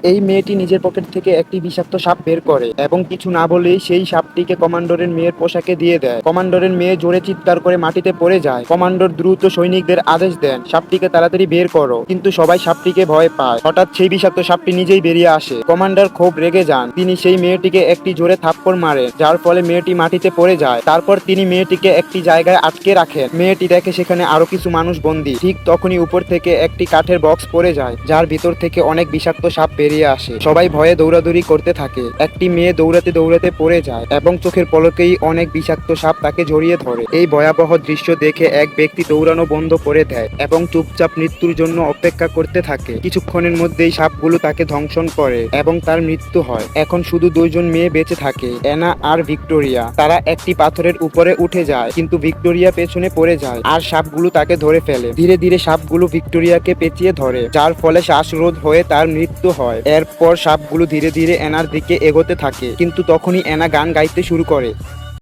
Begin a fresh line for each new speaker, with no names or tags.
এই মেয়েটি নিজের পকেট থেকে একটি বিষাক্ত সাপ বের করে এবং কিছু না বলেই সেই সাপটিকে কমান্ডরের মেয়ের পোশাকে দিয়ে দেয়। কমান্ডরের মেয়ে জোরে চিৎকার করে মাটিতে পড়ে যায়। কমান্ডর দ্রুত সৈনিকদের আদেশ দেন সাপটিকে তাড়াতাড়ি বের করো, কিন্তু সবাই সাপটিকে ভয় পায়। হঠাৎ সেই বিষাক্ত সাপটি নিজেই বেরিয়ে আসে। কমান্ডার খুব রেগে যান। তিনি সেই মেয়েটিকে একটি জোরে থাপ্পড় মারেন, যার ফলে মেয়েটি মাটিতে পড়ে যায়। তারপর তিনি মেয়েটিকে একটি জায়গায় আটকে রাখেন। মেয়েটি দেখে সেখানে আরো কিছু মানুষ বন্দী। ঠিক তখনই উপর থেকে একটি কাঠের বক্স পড়ে যায়, যার ভিতর থেকে অনেক বিষাক্ত সাপ বেরিয়ে আসে। সবাই ভয়ে দৌড়াদৌড়ি করতে থাকে। একটি মেয়ে দৌড়াতে দৌড়াতে পড়ে যায় এবং চোখের পলকেই অনেক বিষাক্ত সাপ তাকে জড়িয়ে ধরে। এই ভয়াবহ দৃশ্য দেখে এক ব্যক্তি দৌড়ানো বন্ধ করে দেয় এবং চুপচাপ মৃত্যুর জন্য অপেক্ষা করতে থাকে। কিছুক্ষণের মধ্যেই সাপগুলো তাকে ধ্বংসন করে এবং তার মৃত্যু হয়। এখন শুধু দুইজন মেয়ে বেঁচে থাকে, অ্যানা আর ভিক্টোরিয়া। তারা একটি পাথরের উপরে উঠে যায়, কিন্তু ভিক্টোরিয়া পেছনে পড়ে যায় আর সাপগুলো তাকে ধরে ফেলে। ধীরে ধীরে সাপগুলো ভিক্টোরিয়াকে পেঁচিয়ে ধরে, যার ফলে শ্বাসরোধ হয়ে তার মৃত্যু হয়। এরপর সাপগুলো ধীরে ধীরে অ্যানার দিকে এগোতে থাকে, কিন্তু তখনই অ্যানা গান গাইতে শুরু করে।